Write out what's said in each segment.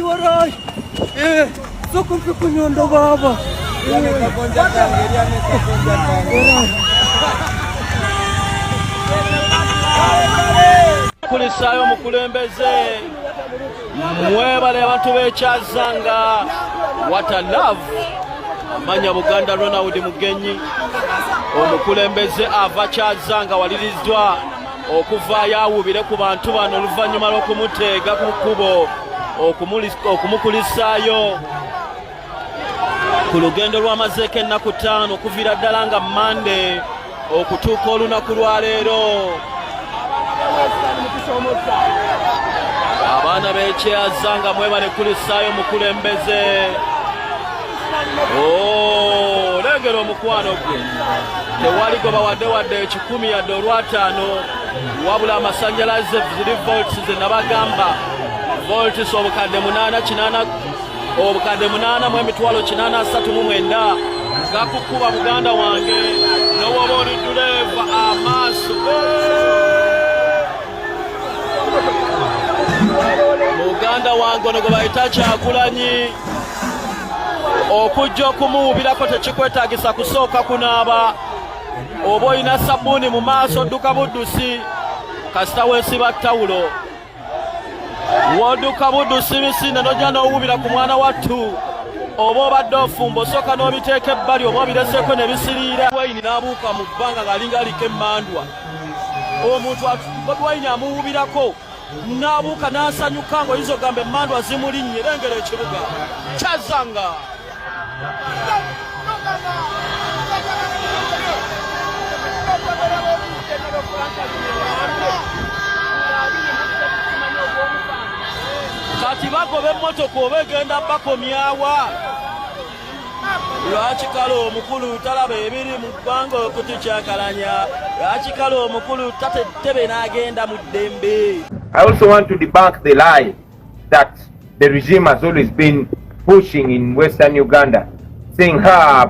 Warai. Soko kunyonda baba. Kulisayo mukulembeze mwebale abantu bekyazanga what a love amanya Buganda Ronald Mugenyi omukulembeze ava kyazanga walirizwa okuvaayo awubire ku bantu bano oluvannyuma lw'okumuteega ku kkubo okumukulisaayo ku lugendo lw'amazeeko ennaku 5 okuviira ddala nga Mande okutuuka olunaku lwa leero. Abaana b'ekyazanga mwebale kulisaayo mukulembeze. Lengera omukwano gwe tewali gwe bawadde 10 yadde olw'ataano wabula amasanyalaze ziri volts ze nabagamba volts obukadde 8 mu emitwalo 839 gakukuba Buganda wange n'owoba oli duleeva amaaso Muganda wange ono gwe bayita Kyagulanyi okujja okumuwubirako tekikwetaagisa kusooka kunaaba oba olina sabbuuni mu maaso odduka buddusi kasita weesiba ttawulo w'odduka buddusi misinde n'ojja n'owubira ku mwana wattu oba obadde ofumba osooka n'obiteeka ebbali oba obireseeko ne bisiriira wayini n'abuuka mu bbanga ng'alinga aliko emmandwa omuntu Bobi Wine amuwubirako n'abuuka n'asanyuka ng'oyinza ogamba emmandwa zimulinnye. Lengera ekibuga Kyazanga. Kati bagoba emmotoka oba egenda bakomyawa lwaki kale omukulu talaba ebiri mu ggwanga okutukyakalanya lwaki kale omukulu tatetebe n'agenda mu ddembe. I also want to debunk the lie that the regime has always been pushing in Western Uganda, saying,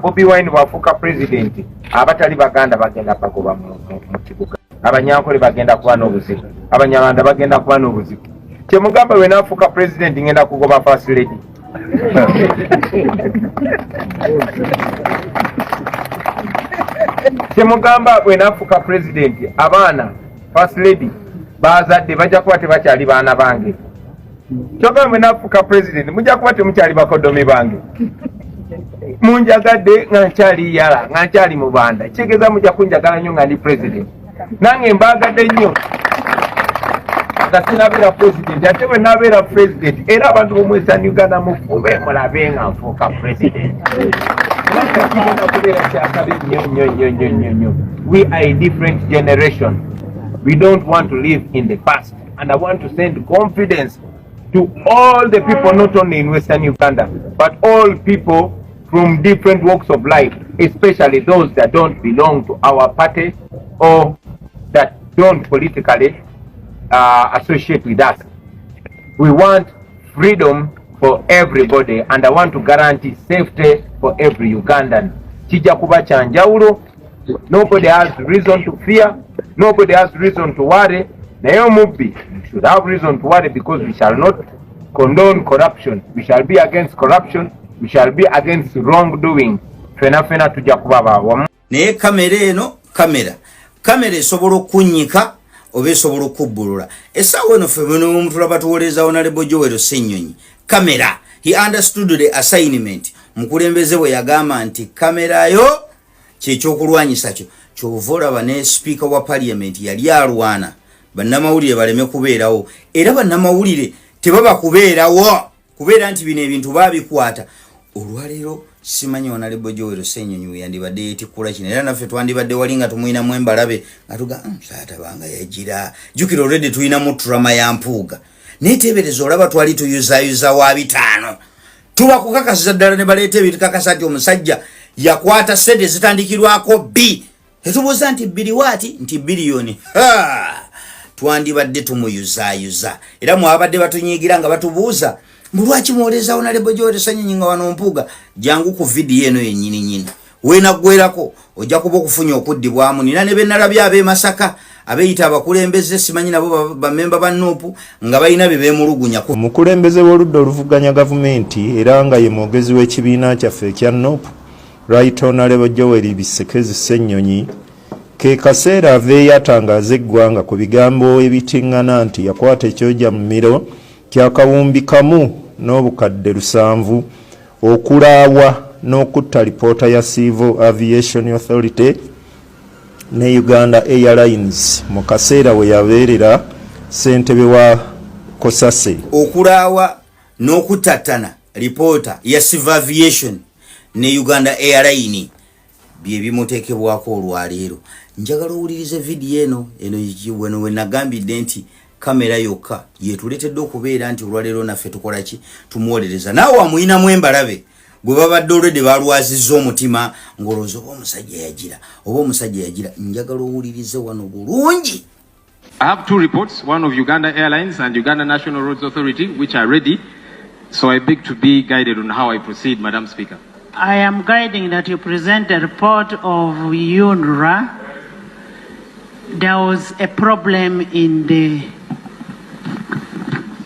Bobi Wine wafuka president, abatali baganda bagenda bagoba mu kibuga. Abanyankole bagenda kuba n'obuzito. Abanyarwanda bagenda kuba n'obuzito. Kyemugamba we nafuka president ngenda kugoba first lady. Kyemugamba we nafuka president abaana first lady bazadde bajja kuba tebakyali baana bange. Kyogamba nafuka president mujja kuba temukyali bakodomi bange. Munjagadde nga nkyali yala nga nkyali mubanda kitegeeza mujja kunjagala nnyo nga ndi president nange mbaagadde nnyo nga sinabeera president ate bwe nabeera president era abantu b'omu Western Uganda mufube mulabe nga nfuuka president. We are a different generation. We don't want to live in the past, and I want to send confidence to all the people, not only in Western Uganda, but all people from different walks of life, especially those that don't belong to our party or that don't politically associate with us. We want freedom for everybody, and I want to guarantee safety for every Ugandan. Kijja kuba kya njawulo. Nobody has reason to fear. Nobody has reason to worry. Naye omubbi should have reason to worry because we shall not condone corruption. We shall be against corruption. We shall be against wrongdoing. Fena tujja kuba bawamu. Naye kamera esobola okunnyika oba esobola okubbulula. Essaawa eno ffe bino omuntu lwabatuwolereza Honorable Joel Ssennyonyi. Kamera, he understood the assignment. Mukulembeze bwe yagamba nti kamera yo kyekyokulwanyisa kyo. Kyova olaba ne speaker wa parliament yali alwana bannamawulire baleme kubeerawo era bannamawulire tebaba kubeerawo kubeera nti bino ebintu babikwata. Olwaleero simanyi Honorable Joel Ssennyonyi yandibadde yeetikkula kino era naffe twandibadde wali nga tumuyinamu embalabe nga tuga saatabanga yagira jjukira already tuyinamu trama ya mpuuga neeteebereza olaba twali tuyuzayuza wa 5 tuba kukakasiza ddala ne baleeta ebitukakasa nti omusajja yakwata sente zitandikirwako B etubuuza nti bbiri waati nti biliyoni twandibadde tumuyuzayuza era mwabadde batunyiigira nga batubuuza mulwaki mwoleza Honorable Joel Ssennyonyi nga wano mpuuga jangu ku video eno yennyini wenagwerako ojja kuba okufunya okuddibwamu. Nina ne bennalabya ab'e Masaka abeyita abakulembeze simanyi nabo bamemba ba NUP nga balina bye beemulugunya. Omukulembeze w'oludda oluvuganya gavumenti era nga ye mwogezi w'ekibiina kyaffe ekya NUP Right Honorable Joel Bisekezi Ssennyonyi ke kaseera aveeyo atangaza eggwanga ku bigambo ebitiŋŋana nti yakwata ekyoja mu miro kya kawumbi kamu n'obukadde 7 okulaawa n'okutta lipoota ya Civil Aviation Authority ne Uganda Airlines mu kaseera we yabeerera ssentebe wa Kosase. Okulaawa n'okutattana lipoota ya Civil Aviation ne Uganda Airlines bye bimuteekebwako olwaleero. Njagala owulirize vidiyo eno we nagambidde nti kamera yokka yetuleetedde okubeera nti olwaleero naffe tukola ki tumuwolereza. Naawe wamuyinamu embalabe gwe babadde olwedde balwazizza omutima ng'olowooza oba omusajja yagira njagala owulirize wano bulungi. I have 2 reports, one of Uganda Airlines and Uganda National Roads Authority, which are ready. So I beg to be guided on how I proceed, Madam Speaker. I am guiding that you present a report of UNRWA. There was a problem in the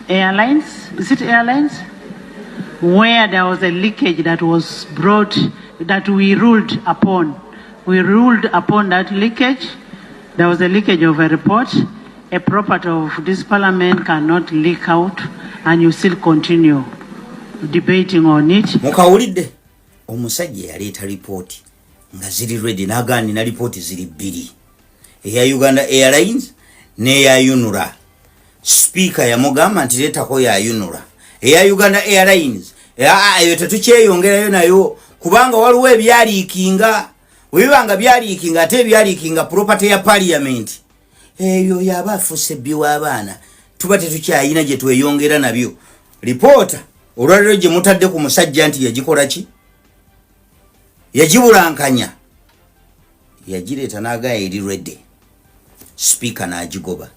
airlines. Is it airlines? Where there was a leakage that was brought, that we ruled upon. We ruled upon that leakage. There was a leakage of a report. A property of this parliament cannot leak out, and you still continue debating on it. Mukawulidde omusajja yaleeta ripooti nga ziri ready n'agaani na ripooti ziri 2 eya Uganda Airlines n'eya UNRWA. Speaker yamugamba nti leetako ya UNRWA. Eya Uganda Airlines eyo tetukyeyongerayo nayo kubanga waliwo ebyaliikinga. Webibanga byaliikinga ate ebyaliikinga property ya parliament eyo yaba afuuse bbiwa abaana tuba tetukyayina gye tweyongera nabyo. Lipoota olwaliro gye mutadde ku musajja nti yagikola ki yagibulankanya yagireeta n'agaya eri ready. Speaker n'agigoba.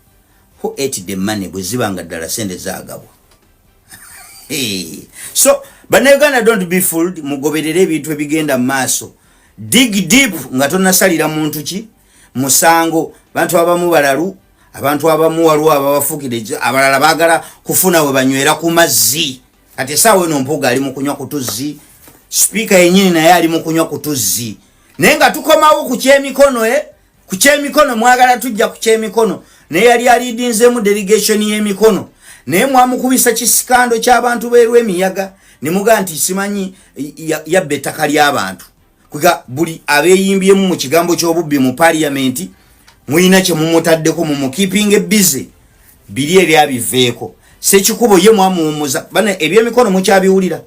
Who ate the money bwe zibanga ddala sente zaagabwa. So bannayuganda don't be fooled. Mugoberere ebintu ebigenda mu maaso. Dig deep nga tonnasalira muntu ki musango. Bantu abamu balalu, abantu abamu waliwo ababafukire, abalala baagala kufuna we banywera ku mazzi. Kati essaawa eno Mpuuga ali mu kunywa ku tuzzi. Speaker yennyini naye ali mu kunywa ku tuzzi. Naye nga tukomawo ku kyemikono ku kyemikono mwagala tujja ku kyemikono. Naye yali aliidinzeemu delegation y'emikono. Naye mwamukubisa kisikando ky'abantu beerwa emiyaga ne mugaa nti simanyi yabba ettaka ly'abantu. Kuga buli abeeyimbyemu mu kigambo ky'obubbi mu parliament muyina kye mumutaddeko mumukeeping busy. Biri ebyabiveeko. Sekikubo ye mwamuwumuza. Bana ebyemikono mukyabiwulira.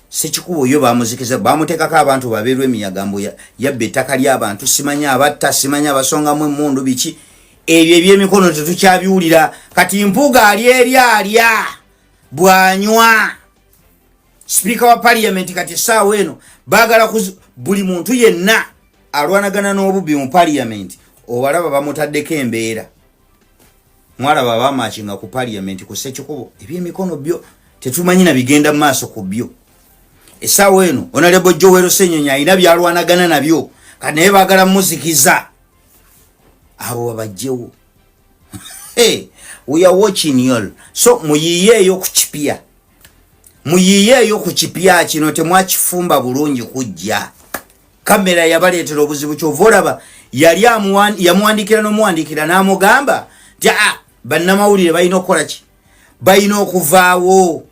Sekikubo yo bamuzikiza bamuteekako abantu babeerwa emiyaga mbu yabba ettaka ly'abantu simanyi abatta simanyi abasongamu emmundu biki. Ebyo ebyemikono tetukyabiwulira. Kati Mpuuga alya bwanywa. Speaker wa parliament kati essaawa eno baagala buli muntu yenna alwanagana n'obubbi mu parliament obalaba bamutaddeko embeera. Mwalaba bamaakinga ku parliament ku Sekikubo ebyemikono byo tetumanyi na bigenda mu maaso ku byo. Essaawa eno Honorable Joel Ssennyonyi alina byalwanagana nabyo kati naye baagala muzikiza. Abo babajjewo. We are watching you all. So muyiyeeyo ku kipya. Muyiyeeyo ku kipya kino temwakifumba bulungi kujja. Kamera yabaleetera obuzibu kyova olaba yali yamuwandikira n'omuwandikira n'amugamba nti bannamawulire balina okukola ki? Balina okuvaawo.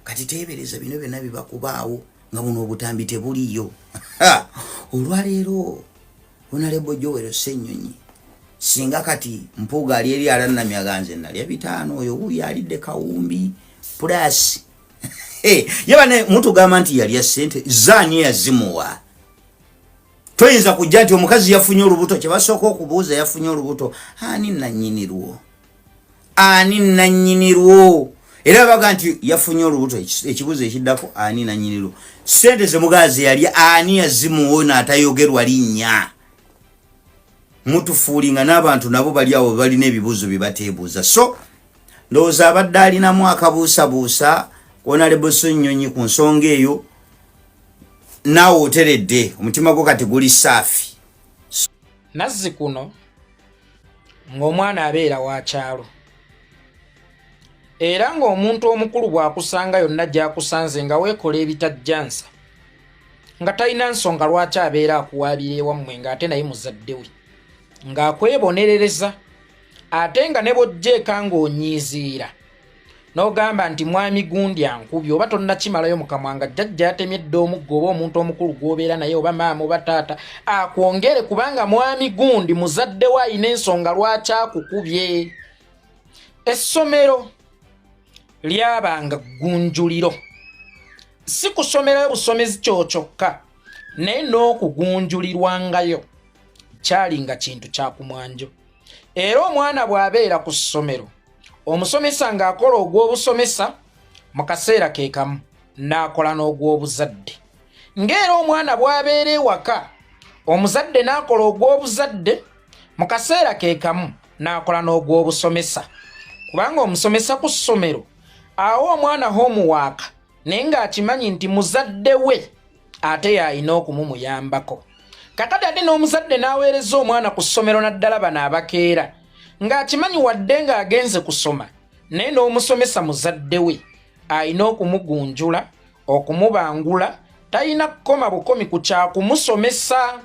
Kati teebereza bino byonna bibakubaawo nga buno obutambi tebuliyo. Olwaleero Honorable Joel Ssennyonyi singa kati Mpuuga ali eri alannamya ganze nalya 5 oyo wuuli alidde kawumbi plus yabane mutugamba nti yalya ssente zaani yazimuwa. Toyinza kujja nti omukazi yafunye olubuto kye basooka okubuuza yafunye olubuto ani nannyinirwo era baga nti yafunye olubuto ekibuuzo ekiddako ani nannyinirwo. Ssente ze mugazi yalya ani yazimuwa n'atayogerwa linnya. Mutufuulinga n'abantu nabo bali awo balina ebibuuzo bibateebuuza. So ndowooza abadde alinamu akabuusabuusa Honorable Ssennyonyi ku nsonga eyo naawe oteredde omutima gwo kati guli saafi. Nazzi kuno ng'omwana abeera wa kyalo era ng'omuntu omukulu bw'akusanga yonna gy'akusanze nga weekola ebitajjansa nga talina nsonga lwaki abeera akuwaabira ewammwe ng'ate naye muzadde we ng'akwebonerereza ate nga ne bw'ojjeeka ng'onyiiziira n'ogamba nti mwami gundi ankubi oba tonnakimalayo mukamwa nga jjajja yatemyedde omuggo oba omuntu omukulu gw'obeera naye oba maama oba taata akwongere kubanga mwami gundi muzadde we ayina ensonga lwaki akukubye. Essomero lyabanga gunjuliro si kusomerayo busomezi kyokyokka naye n'okugunjulirwangayo kyalinga kintu kyakumwanjo. Era omwana bw'abeera ku ssomero omusomesa ng'akola ogw'obusomesa mu kaseera ke kamu n'akola n'ogw'obuzadde. Ng'era omwana bw'abeera ewaka omuzadde n'akola ogw'obuzadde mu kaseera ke kamu n'akola n'ogw'obusomesa kubanga omusomesa ku ssomero awo omwana homework naye ng'akimanyi nti muzadde we ate y'alina okumumuyambako. Kakati ate n'omuzadde n'aweereza omwana ku ssomero naddala bano abakeera ng'akimanyi wadde ng'agenze kusoma naye n'omusomesa muzadde we alina okumugunjula okumubangula talina kukoma bukomi ku kyakumusomesa.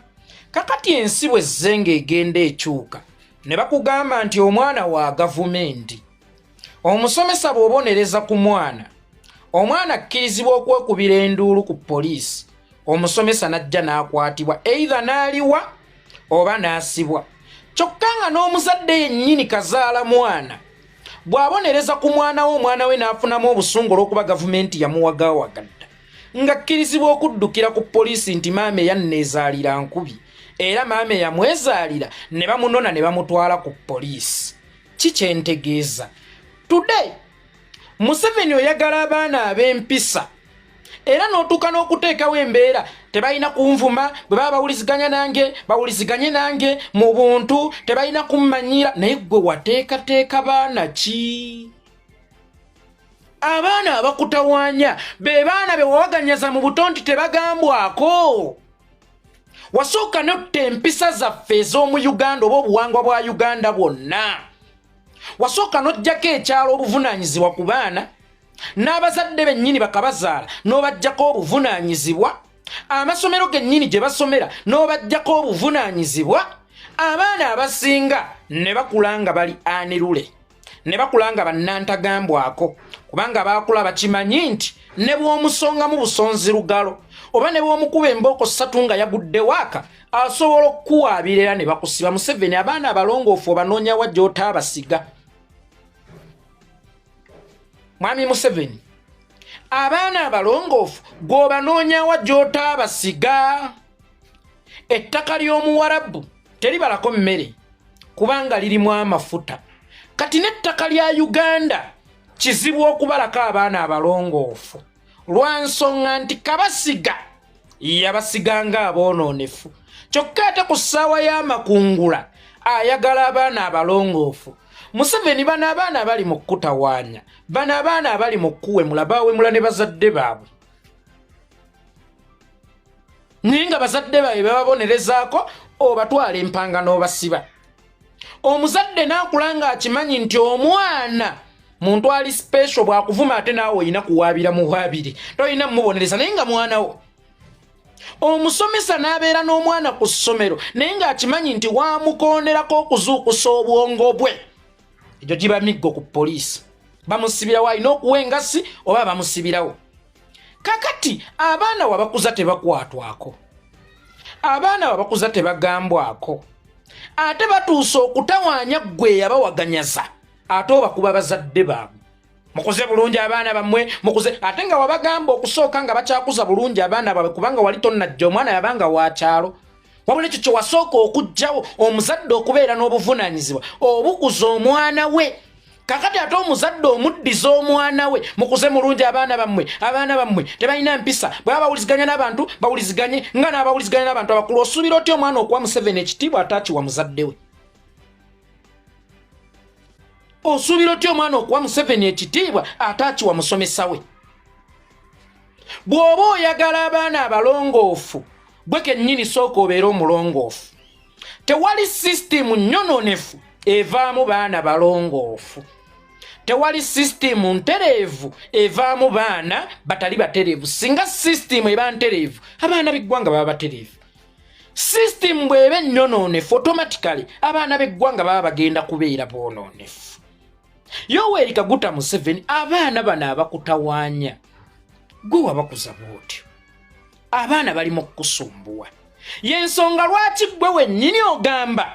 Kakati ensi bwe zze ng'egenda ekyuka ne bakugamba nti omwana wa gavumenti omusomesa bw'obonereza ku mwana omwana akkirizibwa okwekubira enduulu ku poliisi omusomesa n'ajja n'akwatibwa either n'aliwa oba n'asibwa. Kyokka nga n'omuzadde yennyini kazaala mwana bw'abonereza ku mwana we omwana we n'afunamu obusungu olw'okuba gavumenti yamuwagaawagadda ng'akkirizibwa okuddukira ku poliisi nti maama eyanneezaalira nkubi era maama eyamwezaalira ne bamunona ne bamutwala ku poliisi. Ki kyentegeeza? Today Museveni oyagala abaana ab'empisa era n'otuuka n'okuteekawo embeera tebalina kunvuma bwe baba bawuliziganye nange mu buntu tebalina kummanyira naye gwe wateekateeka baana ki? Abaana abakutawaanya be baana be wawaganyaza mu buto nti tebagambwako. Wasooka n'otta empisa zaffe ez'omu Uganda oba obuwangwa bwa Uganda bwonna. Wasooka n'oggyako ekyalo obuvunaanyizibwa ku baana n'abazadde bennyini bakabazaala n'obaggyako obuvunaanyizibwa amasomero gennyini gye basomera n'obaggyako obuvunaanyizibwa. Abaana abasinga ne bakula nga bali anirule ne bakula nga bannantagambwako kubanga baakula bakimanyi nti ne bw'omusongamu busonzi lugalo oba ne bw'omukuba embooko ssatu nga yagudde waaka asobola okukuwaabira era ne bakusiba. Museveni abaana abalongoofu obanoonya wa gy'otaabasiga? Mwami Museveni abaana abalongoofu gw'obanoonya wa gy'otaabasiga? Ettaka ly'omuwarabu teribalako mmere kubanga lirimu amafuta. Kati n'ettaka lya Uganda kizibu okubalako abaana abalongoofu lwa nsonga nti Kabasiga yabasiganga aboonoonefu. Kyokka ate ku ssaawa y'amakungula ayagala abaana abalongoofu. Museveni bano abaana bali mu kutawaanya bano abaana abali mu kuwemula bawemula ne bazadde baabwe naye nga bazadde baabwe bababonerezaako obatwala empanga n'obasiba. Omuzadde n'akula ng'akimanyi nti omwana muntu ali special bw'akuvuma ate naawe olina kuwaabira muwaabire tolina mumubonereza naye nga mwana wo. Omusomesa n'abeera n'omwana ku ssomero naye ng'akimanyi nti waamukonerako okuzuukusa obwongo bwe. Egyo giba miggo ku poliisi bamusibirawo alina okuwa engasi oba bamusibirawo. Kakati abaana wabakuza tebakwatwako abaana wabakuza tebagambwako ate batuusa okutawaanya ggwe yabawaganyaza ate obakuba bazadde baabwe. Mukuze bulungi abaana bammwe mukuze ate nga wabagamba okusooka nga bakyakuza bulungi abaana baabwe kubanga wali tonnajja omwana yabanga wa kyalo. Wabula ekyo kye wasooka okuggyawo omuzadde okubeera n'obuvunaanyizibwa obukuza omwana we. Kakati ate omuzadde omuddiza omwana we mukuze mulungi abaana bammwe tebalina mpisa bwe bawuliziganya n'abantu bawuliziganye nga n'abawuliziganya n'abantu abakulu. Osuubira otya omwana okuwa Museveni ekitiibwa ataakiwa muzadde we? Osuubira otya omwana okuwa Museveni ekitiibwa ataakiwa musomesa we? bw'oba oyagala abaana abalongoofu gwe kennyini sooka obeera omulongoofu. Tewali sisitimu nyononefu evaamu baana balongoofu. Tewali sisitimu ntereevu evaamu baana batali batereevu. Singa sisitimu eba ntereevu abaana b'eggwanga baba batereevu. Sisitimu bw'eba ennyononefu automatically abaana b'eggwanga baba bagenda kubeera boonoonefu. Yoweri Kaguta Museveni abaana bano abakutawaanya gwe wabakuza bw'otyo. Abaana bali mu kukusumbuwa. Y'ensonga lwaki gwe wennyini ogamba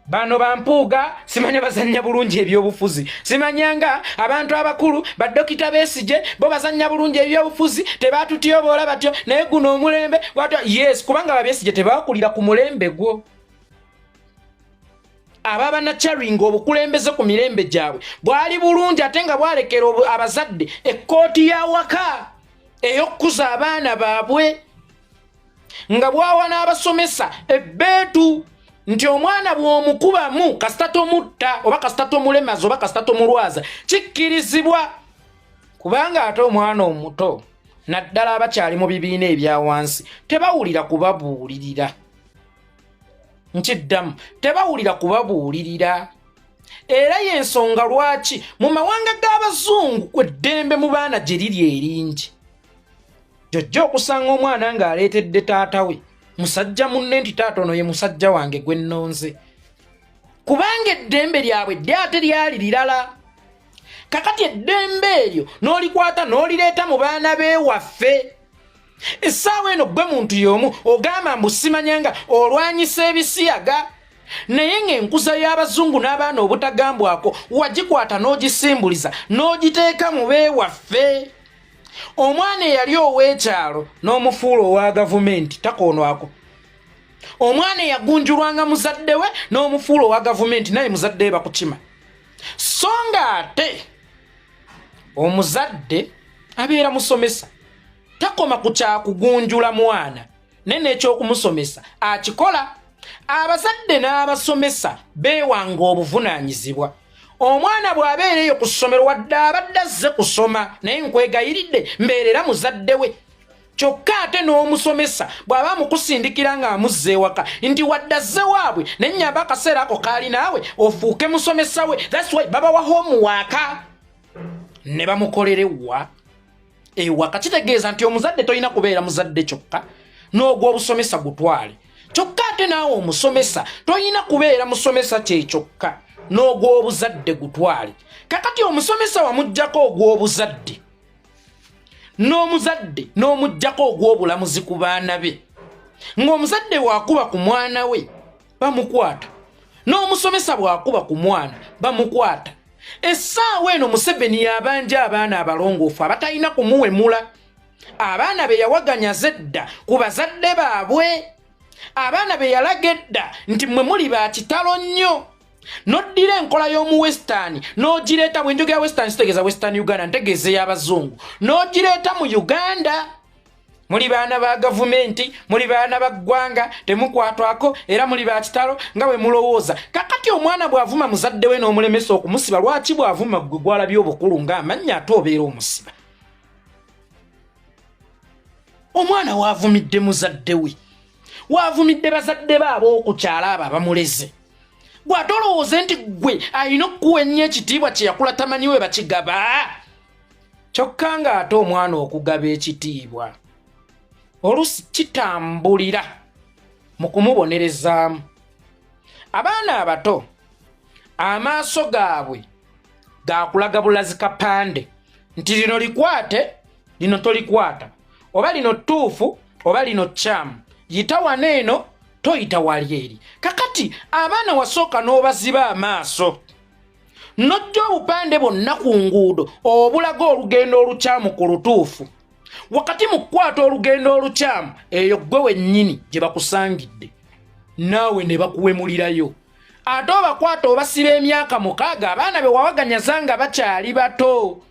bano bampuuga simanya bazannya bulungi ebyobufuzi. Simanyanga abantu abakulu baddokita Besigye bo bazannya bulungi ebyobufuzi tebaatutyoboola batyo naye guno omulembe watyo. Yes, kubanga Besigye tebakulira ku mulembe gwo. Ababa na charingo obukulembeze ku mirembe gyabwe bwali bulungi ate nga bwalekera abazadde ekkooti ya waka ey'okkuza abaana baabwe nga bwawa n'abasomesa ebbeetu nti omwana bw'omukubamu kasita tomutta oba kasita tomulemaza oba kasita tomulwaza kikkirizibwa. Kubanga ate omwana omuto naddala abakyali mu bibiina ebya wansi tebawulira kubabuulirira. Nkiddamu tebawulira kubabuulirira. Era y'ensonga lwaki mu mawanga g'abazungu eddembe mu baana gye liri eringi. Jjojja okusanga omwana ng'aleetedde taata we musajja munne nti taata ono ye musajja wange gwe nnonze. Kubanga eddembe lyabwe lyate lyali lirala. Kakati eddembe eryo n'olikwata n'olireeta mu baana b'ewaffe. Essaawa eno gwe muntu y'omu ogamba mbu simanyanga olwanyisa ebisiyaga. Naye ng'enkuza y'abazungu n'abaana obutagambwako wagikwata n'ogisimbuliza n'ogiteeka mu b'ewaffe. Omwana eyali ow'ekyalo n'omufuula owa gavumenti takoonwako. Omwana eyagunjulwanga muzadde we n'omufuula owa gavumenti naye muzadde we bakukima. So nga ate omuzadde abeera musomesa takoma ku kyakugunjula mwana naye n'ekyokumusomesa akikola. Abazadde n'abasomesa beewanga obuvunaanyizibwa. Omwana bw'abeereyo ku ssomero wadde abadde azze kusoma naye nkwegayiridde mbeerera muzadde we. Kyokka ate n'omusomesa bw'aba amukusindikira ng'amuzza ewaka nti wadde azze waabwe naye nnyamba akaseera ako kaali naawe ofuuke musomesa we. That's why babawa homework ne bamukolera ewaka. Kitegeeza nti omuzadde tolina kubeera muzadde kyokka n'ogw'obusomesa gutwale. Kyokka ate naawe omusomesa tolina kubeera musomesa kye kyokka n'ogw'obuzadde gutwale. Kakati omusomesa wamuggyako ogw'obuzadde n'omuzadde n'omuggyako ogw'obulamuzi ku baana be. Ng'omuzadde bw'akuba ku mwana we bamukwata, n'omusomesa bw'akuba ku mwana bamukwata. Essaawa eno Museveni yabanja abaana abalongoofu abatalina kumuwemula. Abaana be yawaganya zedda ku bazadde baabwe. Abaana be yalaga edda nti mmwe muli ba kitalo nnyo. Noddira enkola y'omu western n'ogireeta bwe njogera western sitegeeza western Uganda ntegeeza ey'abazungu n'ogireeta mu Uganda. Muli baana ba gavumenti, muli baana ba ggwanga, temukwatwako era muli ba kitalo nga bwe mulowooza. Kakati omwana bw'avuma muzadde we n'omulemesa okumusiba lwaki bw'avuma ggwe gwalabye obukulu ng'amanya ate obeera omusiba? Omwana waavumidde muzadde we, waavumidde bazadde baabo okukyala abo abamuleze. Bw'atolowooze nti ggwe alina okukuwa ennyo ekitiibwa kye yakula tamanyiwe bakigaba. Kyokka ng'ate omwana okugaba ekitiibwa oluusi kitambulira mu kumubonerezaamu. Abaana abato amaaso gaabwe gaakulaga bulazi kapande nti lino likwate lino tolikwata, oba lino ttuufu oba lino kyamu, yita wano eno toyita wali eri. Kakati abaana wasooka n'obaziba amaaso n'ojja obupande bonna ku nguudo obulaga olugendo olukyamu ku lutuufu. Wakati mu kukwata olugendo olukyamu eyo ggwe wennyini gye bakusangidde naawe ne bakuwemulirayo. Ate obakwata obasiba emyaka 6 abaana be wawaganyaza nga bakyali bato.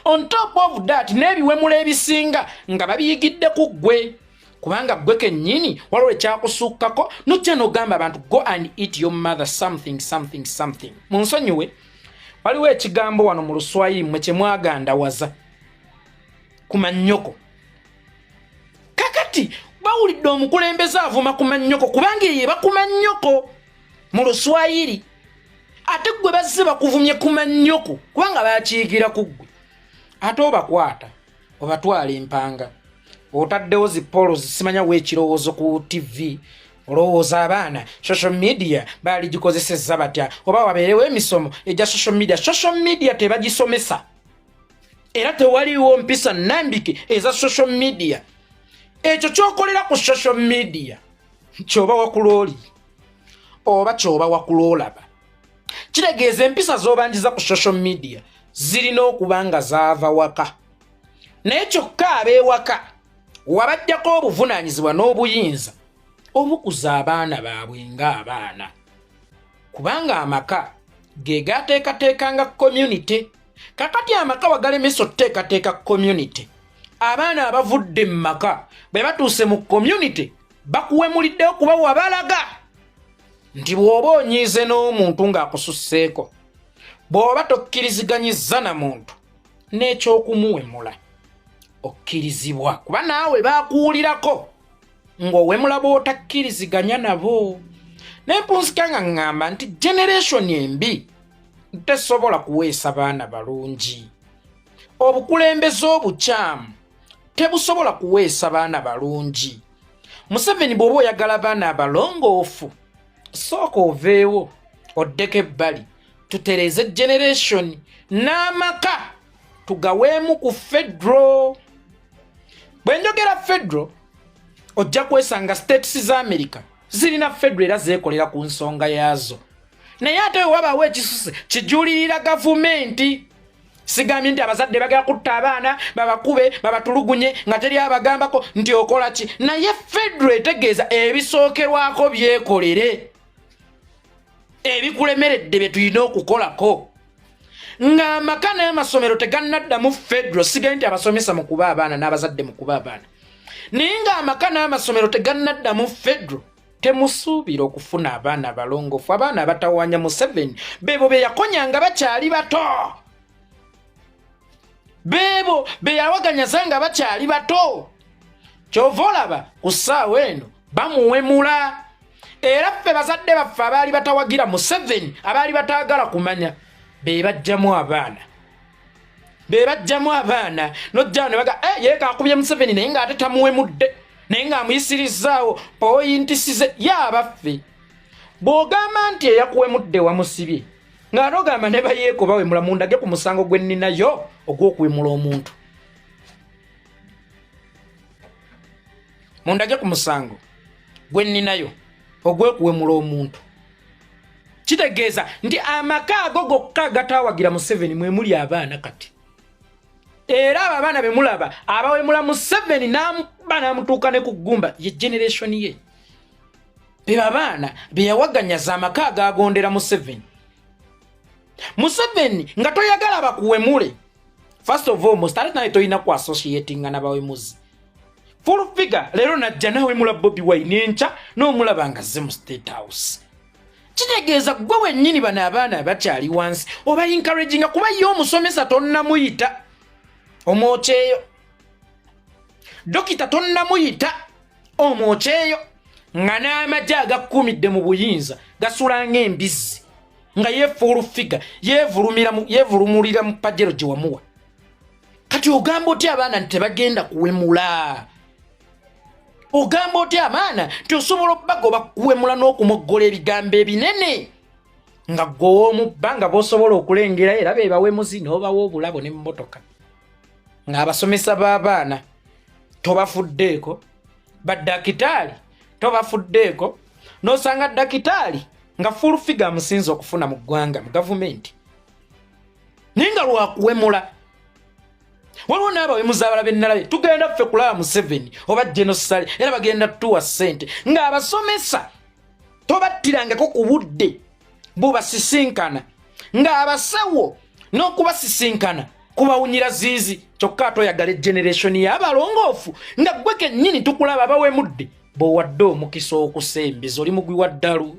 On top of that n'ebiwemula ebisinga nga babiyigidde ku ggwe. Kubanga ggwe kennyini waliwo ekyakusukkako nojja n'ogamba abantu go and eat your mother something something something. Munsonyiwe waliwo ekigambo wano mu Luswayiri mwe kye mwagandawaza. kumanyoko kakati bawulidde omukulembeze avuma kumanyoko kubanga ye bakumanyoko mu Luswayiri ate gwe bazze bakuvumye kumanyoko kubanga bakiyigira ku ggwe ate obakwata obatwala empanga otaddewo zipolo zisimanya w'ekirowoozo ku TV olowooza abaana social media baali gikozesezza batya oba wabeerewo emisomo egya social media tebagisomesa era tewaliwo mpisa nnambike eza social media ekyo kyokolera ku social media kyoba wakulooli oba kyoba wakuloolaba kitegeeza empisa z'obanjiza ku social media zirina okuba nga zaava waka naye kyokka ab'ewaka wabajjako obuvunaanyizibwa n'obuyinza obukuza abaana baabwe ng'abaana kubanga amaka ge gateekateekanga community kakati amaka wagalemesa okuteekateeka community abaana abavudde mu maka bwe batuuse mu community bakuwemuliddeho kuba wabalaga nti bw'oba onyiize n'omuntu ng'akususseeko bw'oba tokkiriziganyizza na muntu n'ekyokumuwemula okkirizibwa kuba naawe baakuwulirako ng'owemula b'otakkiriziganya nabo n'empunsika nga ŋŋamba nti generation embi tesobola kuweesa baana balungi obukulembeze obukyamu tebusobola kuweesa baana balungi Museveni bw'oba oyagala baana abalongoofu sooka oveewo oddeko ebbali tutereze generation n'amaka tugaweemu ku fedro bwe njogera fedro ojja kwesanga states za America zirina fedro era zeekolera ku nsonga yaazo naye ate wabaawo ekisuse kijulirira gavumenti sigambye nti abazadde bagala kutta abaana babakube babatulugunye nga teri abagambako nti okola ki naye fedro etegeeza ebisookerwako byekolere ebikulemeredde bye tulina okukolako ng'amaka n'amasomero tegannaddamu fedro sigambye nti abasomesa mu kuba abaana n'abazadde mu kuba abaana naye ng'amaka n'amasomero tegannaddamu fedro temusuubira okufuna abaana abalongoofu abaana abatawanya Museveni beebo be yakonyanga bakyali bato beebo be yawaganyaza nga bakyali bato kyova olaba ku ssaawa eno bamuwemula era ffe bazadde baffe abaali batawagira Museveni abaali bataagala kumanya be bajjamu abaana nojjawo ne baga yeeka akubye Museveni naye ng'ate tamuwemudde naye ng'amuyisirizzaawo pooyintisize ye abaffe bw'ogamba nti eyakuwemudde wamusibye ng'ate ogamba ne bayeeko bawemula mundage ku musango gwe nninayo ogw'okuwemula omuntu mundage ku musango gwe nninayo ogw'okuwemula omuntu kitegeeza nti amaka ago gokka gataawagira Museveni mwe muli abaana kati era abo abaana be mulaba abawemula Museveni n'amutuuka ne ku ggumba ye generation ye be abaana be yawaganyaza amaka agagondera Museveni nga toyagala bakuwemule first of all mustari naye toyina ku associating n'abawemuzi full figure lero najja nawemula Bobi Wine enca n'omulaba nga ze mu State House kitegeeza gwe wennyini bano abaana abakyali wansi oba encouraging kuba ye omusomesa tonnamuyita omwokyeyo dokita tonnamuyita omwokyeyo nga n'amagye agakumidde mu buyinza gasula ng'embizzi nga yefuulu figa yevulumulira mu pajero gye wamuwa kati ogamba otya abaana nti tebagenda kuwemula ogamba otya abaana nti osobola okubagoba kuwemula n'okumoggola ebigambo ebinene nga gw'omubba nga b'osobola okulengera era be bawemuzi n'obawa obulabo n'emmotoka ng'abasomesa b'abaana tobafuddeeko baddakitaali tobafuddeeko n'osanga dakitaali nga full figure amusinze okufuna mu ggwanga mu gavumenti naye nga lwakuwemula waliwo n'abawemuzi abalala bennalabe tugenda ffe kulaba Museveni oba genosale era bagenda tuwa ssente ng'abasomesa tobattirangako ku budde bubasisinkana ng'abasawo n'okubasisinkana kubawunyira ziizi kyokka toyagala generation y'abalongoofu nga gwe kennyini tukulaba abawemudde bw'owadde omukisa okusembiza oli mugwi wa ddalu